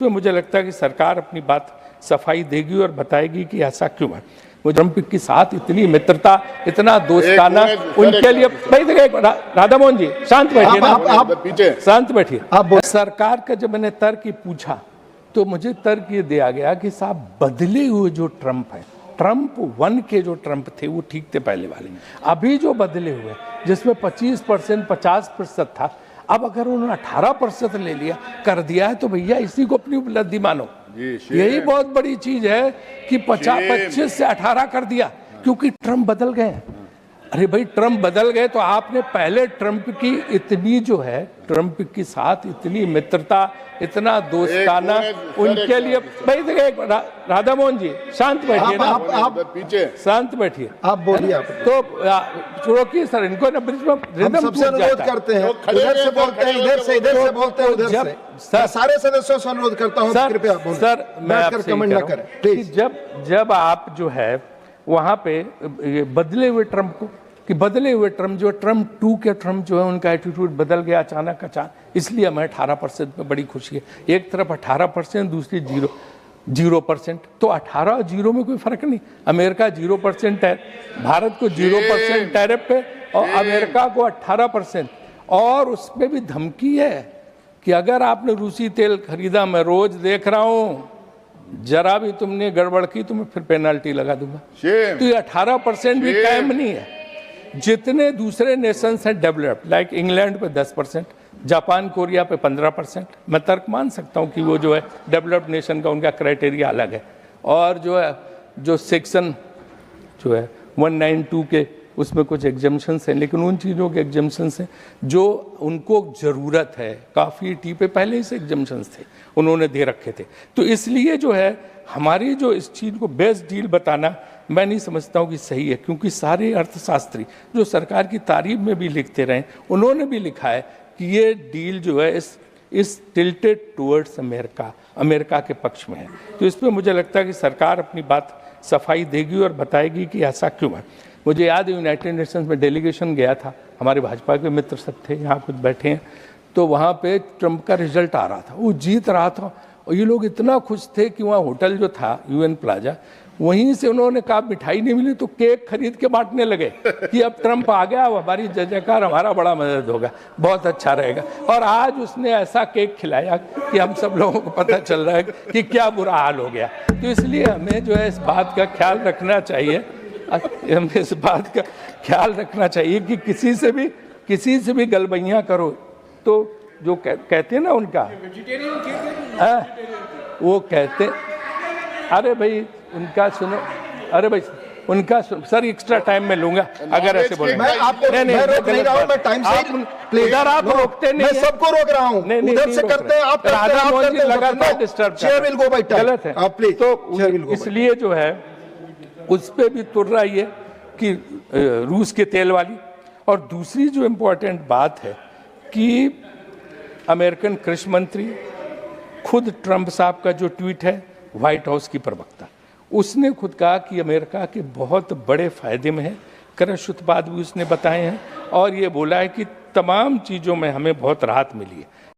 तो मुझे लगता है कि सरकार अपनी बात सफाई देगी और बताएगी कि ऐसा क्यों है। वो ट्रंप के साथ इतनी मित्रता, इतना दोस्ताना, उनके लिए भाई देखिए राधा मोहन जी शांत बैठिए ना, शांत बैठिए। सरकार का जब मैंने तर्क पूछा तो मुझे तर्क ये दिया गया कि साहब बदले हुए जो ट्रंप है, ट्रंप 1 के जो ट्रंप थे वो ठीक थे पहले वाले, अभी जो बदले हुए जिसमें 25% 50% था, अब अगर उन्होंने 18% ले लिया कर दिया है तो भैया इसी को अपनी उपलब्धि मानो। यही बहुत बड़ी चीज है कि 25 से 18 कर दिया, क्योंकि ट्रंप बदल गए। अरे भाई ट्रंप बदल गए तो आपने पहले ट्रंप की इतनी जो है, ट्रंप के साथ इतनी मित्रता, इतना दोस्ताना, उनके लिए भाई देखिए राधा मोहन जी शांत बैठिए ना, आप पीछे शांत बैठिए, आप बोलिए। तो रोकिए सर, इनको ना ब्रिज में रिदम सबसे अनुरोध करते हैं, इधर से बोलते हैं, इधर से बोलते हैं, उधर से सारे सदस्यों से अनुरोध करता हूं कृपया सर मैं कमेंट ना करें प्लीज। जब आप जो है वहां पे बदले हुए ट्रंप को, कि बदले हुए ट्रंप जो ट्रंप 2 के ट्रंप जो है उनका एटीट्यूड बदल गया अचानक, इसलिए हमें 18% में बड़ी खुशी है। एक तरफ 18%, दूसरी 0%, तो 18 और 0 में कोई फर्क नहीं। अमेरिका 0% है, भारत को 0% टैरिफ पे, और अमेरिका को 18%। और उसमें भी धमकी है कि अगर आपने रूसी तेल खरीदा, मैं रोज देख रहा हूं, जरा भी तुमने गड़बड़ की तो मैं फिर पेनल्टी लगा दूंगा। तो ये 18% भी कायम नहीं है। जितने दूसरे नेशंस हैं डेवलप्ड, लाइक इंग्लैंड पे 10%, जापान कोरिया पे 15%, मैं तर्क मान सकता हूँ कि वो जो है डेवलप्ड नेशन का उनका क्राइटेरिया अलग है। और जो है जो सेक्शन जो है 192 के उसमें कुछ एग्जम्पशंस हैं, लेकिन उन चीज़ों के एग्जम्पशंस हैं जो उनको ज़रूरत है। काफ़ी टी पे पहले ही से एग्जम्पशंस थे, उन्होंने दे रखे थे। तो इसलिए जो है हमारी जो इस चीज़ को बेस्ट डील बताना मैं नहीं समझता हूँ कि सही है, क्योंकि सारे अर्थशास्त्री जो सरकार की तारीफ में भी लिखते रहे, उन्होंने भी लिखा है कि ये डील जो है इस टिल्टेड टुवर्ड्स अमेरिका के पक्ष में है। तो इस पर मुझे लगता है कि सरकार अपनी बात सफाई देगी और बताएगी कि ऐसा क्यों है। मुझे याद है यूनाइटेड नेशंस में डेलीगेशन गया था, हमारे भाजपा के मित्र सब थे, यहाँ कुछ बैठे हैं, तो वहाँ पे ट्रंप का रिजल्ट आ रहा था, वो जीत रहा था, और ये लोग इतना खुश थे कि वहाँ होटल जो था UN प्लाजा, वहीं से उन्होंने कहा मिठाई नहीं मिली तो केक खरीद के बांटने लगे कि अब ट्रंप आ गया, अब हमारी जयकार, हमारा बड़ा मदद होगा, बहुत अच्छा रहेगा। और आज उसने ऐसा केक खिलाया कि हम सब लोगों को पता चल रहा है कि क्या बुरा हाल हो गया। तो इसलिए हमें जो है इस बात का ख्याल रखना चाहिए, हमें इस बात का ख्याल रखना चाहिए कि किसी से भी गलबैयाँ करो तो जो कहते हैं ना उनका, वो कहते, अरे भाई उनका सुनो, अरे भाई उनका सर एक्स्ट्रा टाइम में लूंगा अगर ऐसे बोले। मैं आपको नहीं रोक नहीं रहा हूं, मैं टाइम से इधर आप रोकते नहीं, मैं सबको रोक रहा हूं, उधर से करते हैं आप, लगातार disturb chair will go by time, गलत है आप प्लीज। तो इसलिए जो है उस पे भी तुर रहा है कि रूस के तेल वाली। और दूसरी जो इम्पोर्टेंट बात है कि अमेरिकन कृषि मंत्री खुद ट्रंप साहब का जो ट्वीट है, व्हाइट हाउस की प्रवक्ता, उसने खुद कहा कि अमेरिका के बहुत बड़े फायदे में है, कृषि उत्पाद भी उसने बताए हैं, और ये बोला है कि तमाम चीज़ों में हमें बहुत राहत मिली है।